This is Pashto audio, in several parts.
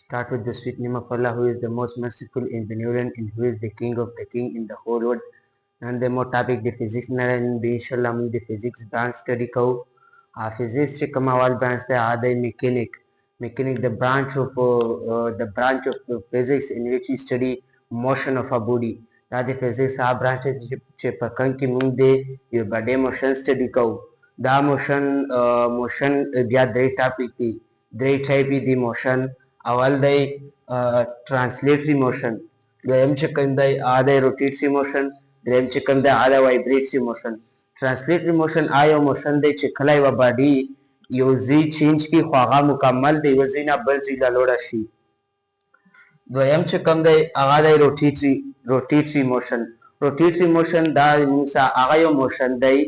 Start with the sweet name of Allah, who is the most merciful and benevolent, and who is the king of the king in the whole world. And the more topic the physics and be inshallah the physics branch study ko. Physics से कमाल branch है आधे mechanic the branch of physics in which we study motion of a body. The physics branch चे पकन की मुंग दे ये बड़े motion study को. Da motion बिया दे topic थी दे type the motion aval they translatory motion. دویم چې کوم دی هغه دی روټیټري موشن، دریم چې کوم دی هغه دی وایبریټري موشن. ټرانسلیټري موشن یو موشن دی چې کله یوه باډي یو ځای چینج کړي خو هغه مکمل د یوه ځای نه بل ځای ته لوړه شي. دویم چې کوم دی هغه دی روټیټري موشن. روټیټري موشن دا موږ هغه یو موشن دی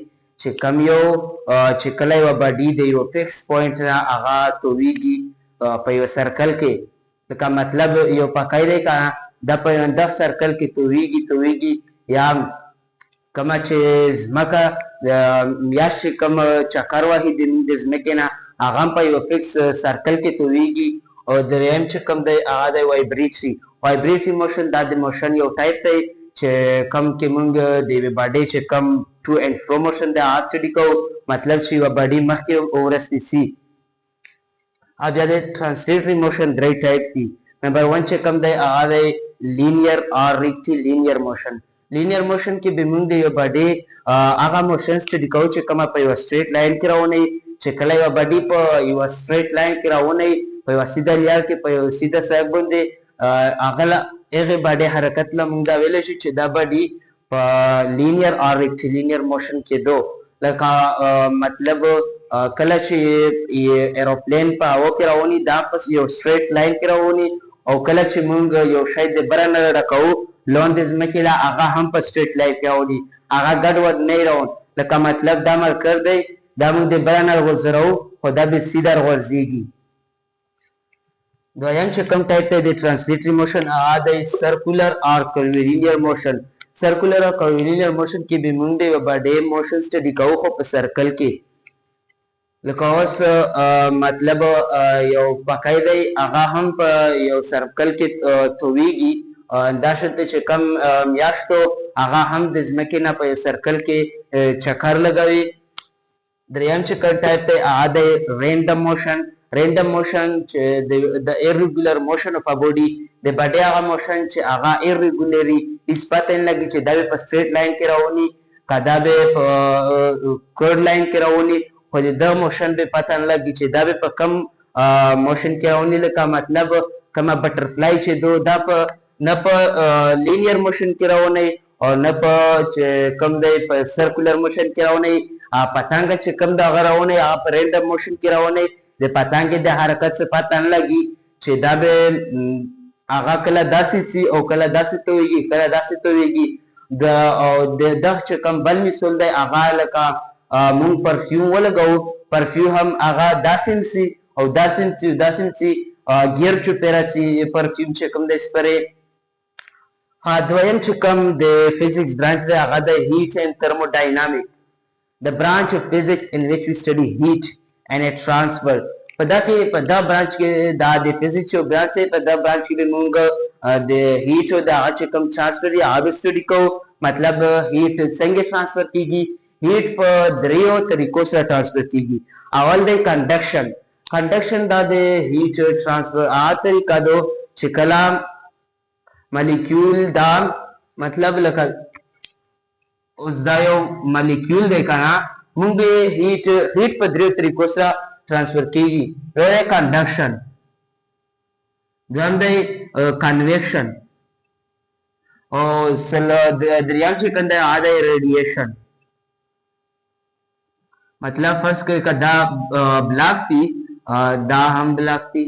چې کوم یو چې کله یوه باډي د یو فکس پوینټ نه هغه تویږي په یو سرکل کې، لکه مطلب یو پکای دی که دا په یو دغه سرکل کې تویږي یا کومه چې ځمکه میاشت چې کوم چکر وهي د ځمکې نه هغه هم په یو فکس سرکل کې تویږي. او دریم چې کوم دی هغه دی وایبریټري موشن. دا د موشن یو ټایپ دی چې کوم کې موږ د یوې باډۍ چې کوم ټو اینډ فرو موشن دی هغه سټډي کوو، مطلب چې یوه باډۍ مخکې او وروستې سي. او بیا د ټرانسلیټري موشن درې ټایپ دي. نمبر 1 چې کوم دی هغه دی لینیر اور ریکټیلینیر موشن. لینیر موشن کې به موږ د یو باډي هغه موشن سټډي کوو چې کومه په یوه سټریټ لاین کې روانه وي. چې کله یوه باډي په یوه سټریټ لاین کې روانه وي په یوه سیده لار کې په یو سیده سړک باندې هغې باډي حرکت له موږ دا ویلی شو چې دا باډي په لینیر اور ریکټیلینیر موشن کې دو. لکه مطلب کله چې ایروپلین په هوا کې رواني دا په یو سټریټ لاین کې رواني، او کله چې موږ یو شی د بره نه ډکوو لاندې ځمکې له هغه هم په سټریټ لاین کې رواني، هغه ګډوډ نه روان. لکه مطلب دا مرکر دی دا موږ د بره نه غورځوو خو دا به سیده غورځېږي. دویم چې کوم ټایپ دی د ټرانسلیټري موشن هغه دی سرکولر اور کرولینیر موشن. سرکولر او کرولینیر موشن کې به موږ د یوه باډۍ موشن سټډي کوو خو په سرکل کې. لکه اوس مطلب یو پکای دی هغه هم په یو سرکل کې تویږي، دا شته چې کم میاشتو هغه هم د ځمکې نه په یو سرکل کې چکر لګوي. دریم چې کوم ټایپ دی هغه دی رینډم موشن. رینډم موشن چې د ایرریګولر موشن اف ا باډي د باډۍ هغه موشن چې هغه ایرریګولري هیڅ پته نه لګي چې دا به په سټریټ لاین کې رواني که دا به په کرډ لاین کې رواني، خو د ده موشن به پته نه لګي چې دا به په کم موشن کې رواني. لکه مطلب کومه بټرفلای چې دو دا په نه په لینیر موشن کې رواني او نه په کوم دی په سرکولر موشن کې رواني. پتنګ چې کوم د هغه رواني هغه په رینډم موشن کې رواني. د پتنګ د حرکت څه پته نه لګي چې دا به هغه کله داسې سي او کله داسې تویږي کله داسې تویږي. او د دغه چې کوم بل مثال دی هغه لکه مونږ پرفیوم ولګوو، پرفیوم هم هغه داسې سي او داسې سي ګیر چوپیره چې پرفیوم چې کوم دی سپرې. دویم چې کوم د فزیکس برانچ دی هغه دی هیټ اینډ تhermodynamic. The branch of physics in which we study heat and its transfer. په دا برانچ کې دا د فزیکس یو برانچ دی. په دا برانچ کې به مونږ د هیټ او د هغه چې کوم ټرانسفر دی هغه سټډي کوو. مطلب هیټ څنګه ټرانسفر کیږي. هیټ په دریو طریقو سره ټرانسفر کیږي. اول دی کنډکشن. کنډکشن دا د هیټ ټرانسفر هغه طریقه ده چې کله مالیکیول دا مطلب لکه اوس دا یو مالیکیول دی که نه مونږ به هیټ په دریو طریقو سره ټرانسفر کیږي. یو دی کنډکشن، دویم دی کنویکشن، او دریم چې کوم دی هغه دی ریډیشن. مطلب فرض کړئ که دا بلاک دي دا هم بلاک دي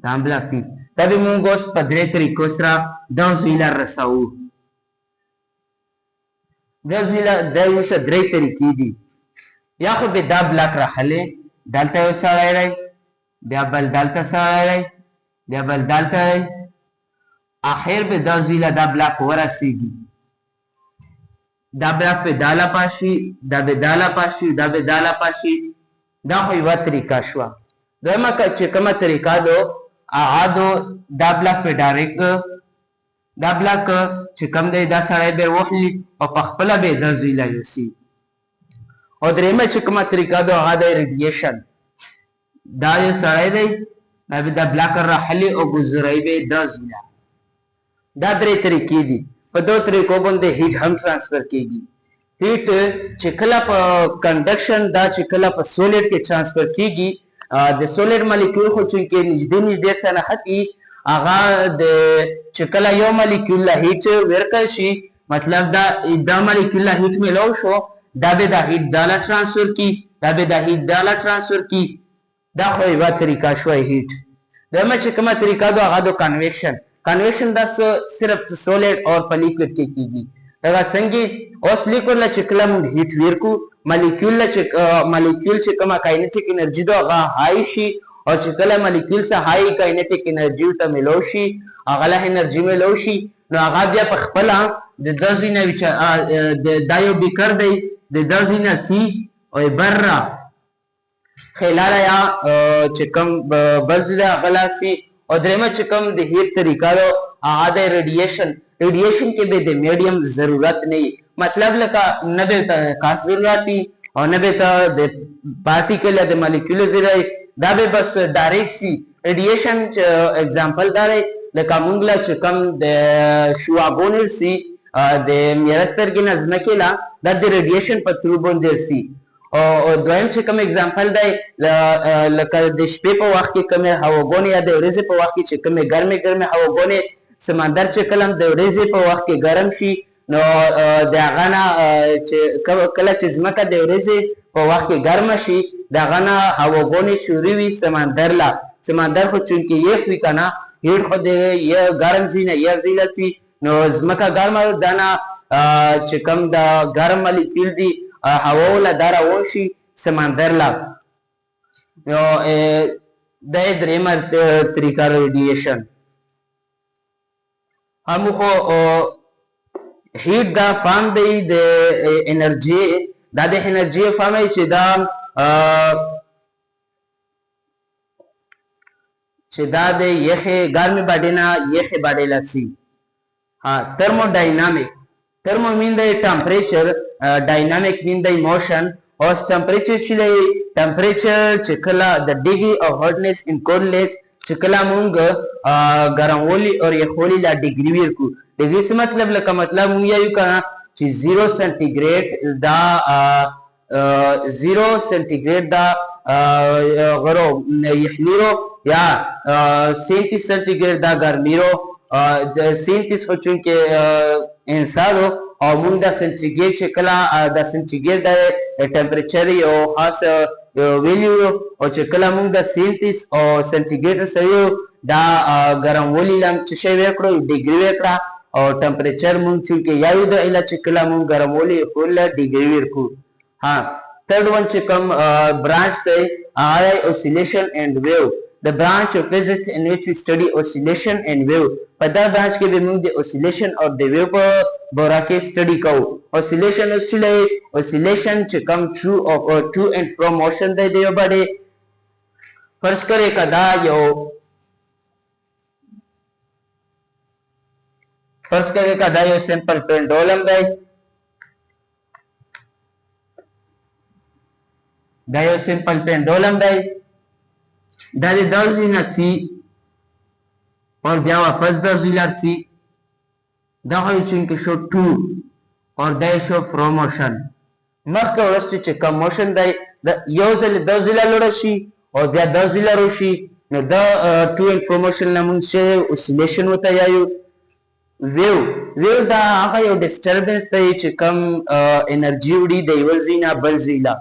دا هم بلاک دي، دا به مونږ اوس په درې طریقو سره دغه ځای له رسوو. دغه ځای له درې طریقې دي. یا خو به دا بلاک راخلې دلته یو سړی دی، بیا بل دلته سړی دی، بیا بل دلته دی، اخر به دا ځای له دا بلاک ورسېږي. دا بلاک به دا له پاشي، دا به دا له پاشي، دا به دا له پاشي. دا خو یوه طریقه شوه. دویمه چې کومه طریقه ده هغه دا بلاک په ډایرکټ دا بلاک چې کوم دی دا سړی به وخلي او په خپله به دا زیله یوسي. او درېیمه چې کومه طریقه ده هغه دی ریډیشن. دا یو سړی دی دا به دا بلاک راحلي او ګزروي به دا زیله. دا درې طریقې دي. په دو طریقو باندې هیټ هم ټرانسفر کیږي. هیټ چې کله په کنډکشن دا چې کله په سولیډ کې ټرانسفر کیږي د سولیډ مالیکول خو چې نږدې سره نښتي هغه د چې کله یو مالیکول له هیټ ورکړل شي مطلب دا مالیکول له هیټ میلاو شو دا به دا هیټ داله ټرانسفر کی دا به دا هیټ داله ټرانسفر کی. دا خو یوه طریقه شوی هیټ. دویمه چې کومه طریقه ده هغه د کنویکشن. کنویکشن دا صرف سولیډ او په لیکوډ کې کیږي. دا څنګه اوس لیکوډ له چې کله موږ هیټ ورکو مالیکول چې کومه کاینټیک انرژي ده هغه هاي شي او چې کله مالیکول سره هاي کاینټیک انرژي ته ملو شي هغه له انرژي ملو شي نو هغه بیا په خپل د دزینه دا یو بیکر دی د دزینه سی او برا خلال یا چې کوم بلځه غلاسي. او درېمه چې کوم د هیټ طریقه ده هغه د ریډیشن. ریډیشن کې به د میډیم ضرورت نه وي مطلب لکه نه به ته خاص ضرورت وي او نه به ته د پارټیکل یا د مالیکول ضرورت دا به بس ډایرکټ سي. ریډیشن اگزامپل دا دی لکه موږ له چې کوم د شواګونر سي د میرسترګې نه ځمکې له دا د ریډیشن په تھرو باندې سي. او دویم چې کوم اگزامپل دی لکه د شپې په وخت کې کومې هواګونې یا د ورځې په وخت کې چې کومې ګرمې هواګونې سمندر چې کله د ورځې په وخت کې ګرم شي نو د هغه نه چې کله چې ځمکه د ورځې په وخت کې ګرمه شي د هغه نه هواګونې شوري وي سمندر خو چونکې یخ وي که نه هیټ خو د ګرم ځي نه یخ ځي لسي نو ځمکه ګرمه دا نه چې کوم د ګرم مالیکول دي هوا له دا روان شي سمندر له. نو دا یې درېیمه طریقه ریډیشن. هم خو هیټ دا فارم دی د انرژي دا د انرژي فارم دی چې دا د یخې ګرمې باډې نه یخې باډې لسي. thermodynamic. Thermo mean the temperature, dynamic mean the motion. Or temperature چې کله د degree of hotness in coldness چې کله مونږ ګرموالي او یخوالي لا ډیګري ورکو. ډیګري څه مطلب لکه مطلب مونږ یو کنه چې 0 سنټیګریډ دا غرو یخنیرو یا 37 سنټیګریډ دا ګرمیرو. 37 خو چونکې انسانو او مونږ د سنټیګریډ چې کله د سنټیګریډ د ټمپریچر یو خاص ویلیو او چې کله مونږ د 37 او سنټیګریډ سره دا ګرموالي لم چې شی وکړو ډیګري وکړه او ټمپریچر مونږ چې یو د اله چې کله مونږ ګرموالي کول ډیګري ورکو. third one چې کوم branch دی هغه oscillation and wave. The branch of physics in which we study oscillation and wave. په دا برانچ کې به موږ د oscillation او د wave په باره کې study کوو. oscillation چې کوم to and from motion دی د یو باندې. فرض کړئ که دا یو سمپل پینډولم دی. دا د درزی نڅي اور بیا واپس درزی لرڅي. دا خو چې شو ټو اور دا شو پروموشن. مخکې وروسته چې کوم موشن دی یو ځل درزی لړ شي او بیا درزی لرو شي نو دا ټو ان پروموشن لمون شي اوسیلیشن وته یایو. ویو دا هغه یو ډیسټربنس دی چې کوم انرژي وړي د یو ځای نه بل ځای له.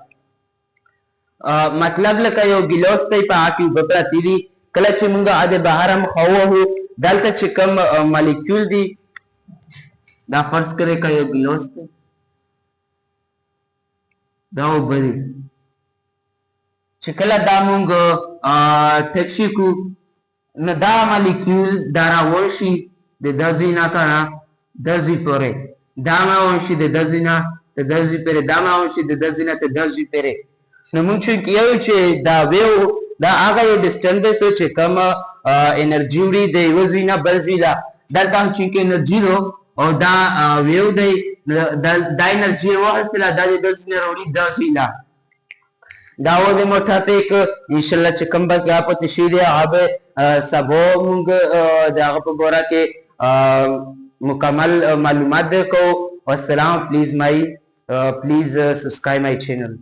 مطلب لکه یو ګیلاس دی په هغه کې اوبه پرتې دي کله چې موږ د بهر هم خواوهو دلته چې کوم مالیکول دي دا فرض کړئ که یو ګیلاس دی دا اوبه دي چې کله دا موږ ټکشي کړو نو دا مالیکول دا راوړ شي د دا ځای نه که نه دا ځای پورې دا راوړ شي د دا ځای نه د دا ځای پورې دا راوړ شي د دا ځای نه د دا ځای پورې. نو مونږ چې یو چې دا ویو دا هغه یو ډسټنس دی چې کوم انرژي وړي د یوه ځای نه بل ځای ته دلته هم چې انرژي نو او دا ویو دی دا انرژي واخیستله دا د دې ځای نه راوړي دا ځای ته دا و د موټر ټاپک انشاءالله چې کوم بلکې پاتې شوي دی هغه به سبا موږ د هغه په باره کې مکمل معلومات درکوو. والسلام. Please subscribe my channel.